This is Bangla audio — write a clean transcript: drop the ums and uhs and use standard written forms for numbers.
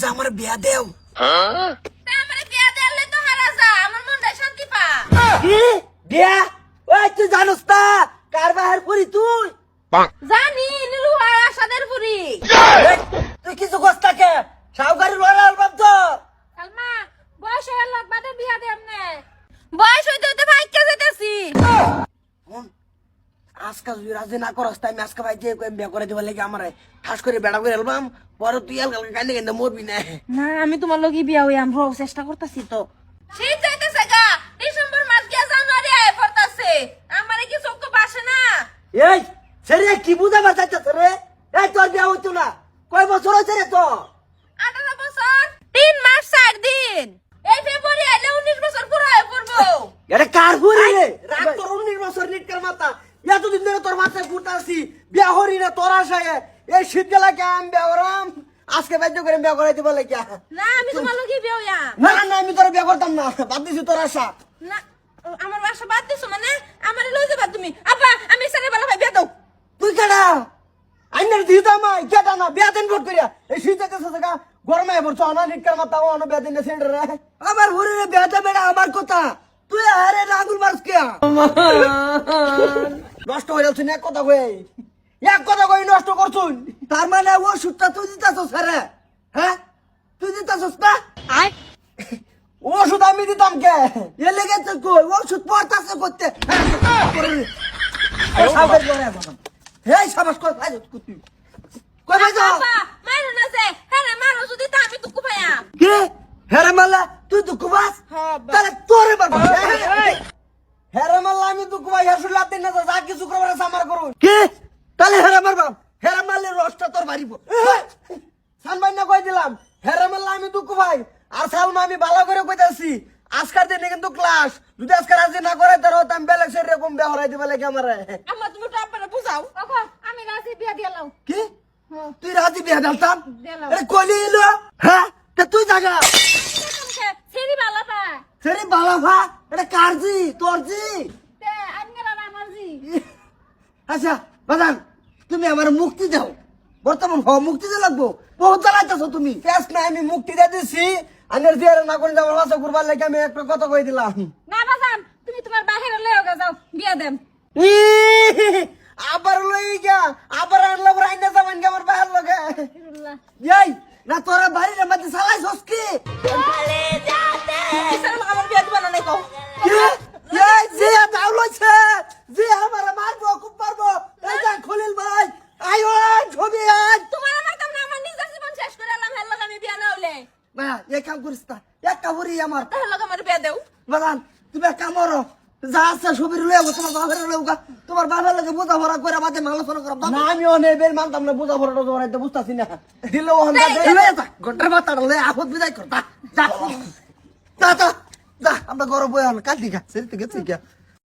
যে আমার বিয়া দেও। আমার বিয়া দিলে তো হারা যা, আমার মনটা শান্তি পা। কি বিয়া? ওই তুই জানোস না কার বাহার করি তুই? জানি নীলু আর আশাদের পুরি। তুই কিছু কস্তাকে সাউকারি লড়াল বাপ তো। সালমা বয়স হয়ে লোক বাদে বিয়া দে আমনে। বয়স হইতে হইতে ভাইকে যেতেছি। আজকাল তুই রাজি না করস তাই আমি আজকে ভাই যে বিয়া করে দিবার লাগে আমার ঠাস করে বেড়া করে এলবাম পরে তুই কালকে কান্দে কান্দে মরবি না। না আমি তোমার লগি বিয়া হই আমরা চেষ্টা করতেছি তো। শীত যাইতেছে গা, ডিসেম্বর মাস গিয়া জানুয়ারি আয় পড়তাছে। আমারে কি চোখ তো বাসে না। এই সেরে কি বুঝা বাঁচাইতেছ রে? এই তোর বিয়া হইতো না কয় বছর হয়েছে রে তো? 18 বছর 3 মাস 4 দিন। এই ফেব্রুয়ারি আইলে 19 বছর পুরো হয়ে পড়বো। এটা কার হরি রে? রাত তোর 19 বছর নিটকার মাথা এতদিন ধরে তোর মাথায় ঘুরতাছি বিয়া হরি রে তোর আশায় এই শীত গেলা কে আমি বিয়া করাম আজকে বাধ্য করে বিয়া করাই দিব লাগে। না আমি তোমার লগি বিয়া হইয়া। না না আমি তোর বিয়া করতাম না বাদ দিছি তোর আশা। না আমার বাসা বাদ দিছো মানে আমারে লই যাবা তুমি। আব্বা আমি সারে বালা ভাই বিয়া দাও। তুই কেডা? আইনার দিতাম আই কেডা না বিয়া দিন ভোট করিয়া এই শীত গেছে জায়গা গরমে পড়ছ না নিটকার মাথা অন বিয়া দিন সেন্টার রে আমার হরি রে বিয়া দে বেড়া আমার কথা তুই আরে আঙ্গুল মারছ কে? নষ্ট হয়ে যাচ্ছে এক কথা কই এক কথা কই নষ্ট করছুন তার মানে ও সুটটা তুই দিতাছস রে? হ্যাঁ তুই দিতাছস না? আয় ওষুধ আমি দিতাম কে? এ লেগে তো কই ওষুধ পড়তাছে করতে এই সাবাস কই ভাই তুই কই ভাই যাও আব্বা মারো না যে হ্যাঁ মারো যদি তা আমি তো কুপায়া। কে হেরে মাল্লা তুই দুঃখ বাস হ্যাঁ, তাহলে তোরে বাবা হেরে মাল্লা আমি দুঃখ ভাই হাসুল লাতে না যা কিছু করবার সামার করুন কে তাহলে হেরে মারবা হেরে মারলে রসটা তোর বাড়িব সানবাই না কই দিলাম হেরে মাল্লা আমি দুঃখ ভাই আর সালমা আমি ভালো করে কইতাছি আজকার দিনে কিন্তু ক্লাস যদি আজকে রাজি না করে তার আমি বেলেগ সের এরকম বেহরাই দিবা লাগে আমারে আম্মা তুমি তো আব্বারে বুঝাও। ওগো আমি রাজি বিয়া দিলাম। কি তুই রাজি বিয়া ডালতাম দিলাম। আরে কইলি এলো হ্যাঁ তা তুই জাগা সেরি বালা পা সেরে বালাফা এটা কারজি তোরজি তে আঙ্গেলা আমারজি। আচ্ছা বাদান তুমি আমার মুক্তি দাও বর্তমান মুক্তি দিয়ে লাগবো বহুত জ্বালাইতেছো তুমি ক্যাশ না আমি মুক্তি দিয়ে দিছি আনের দিয়ে না করে যাবো বাসা করবার লাগে আমি একটা কথা কই দিলাম না বাজান তুমি তোমার বাহিরে লয়ে যাও বিয়া দেন। আবার লই গা আবার আনলো রাইনা যাবেন কে আমার বাহার লগে এই না তোরা বাড়ির মধ্যে চালাইছস কি কিসের আমার বিয়া দিবা না নাই কও। এই যে দাও লইছে যে আমার মারবো খুব মারবো এই যা খলিল ভাই আয়ো ছবি আজ তোমার আমার কাম না আমার নিজের জীবন শেষ করে এলাম হেল আমি বিয়া না হইলে। না এক কাম করিস না এক কামড়ি আমার হেল আমার বিয়া দেও। বাগান তুমি এক কাম করো যা আছে ছবির লয়ে গো তোমার বাপের লয়ে গা তোমার বাপের লগে বুঝা ভরা করে বাদে আলোচনা করব না আমি অনে বের মানতাম না বুঝা ভরাটা জোরাইতে বুঝতাছি না দিলো আমরা দিলে যা গটর মাথাটা লয়ে আপদ বিদায় কর যা যা যা আমরা গরব বই কাটি গা সেটা গেছে কি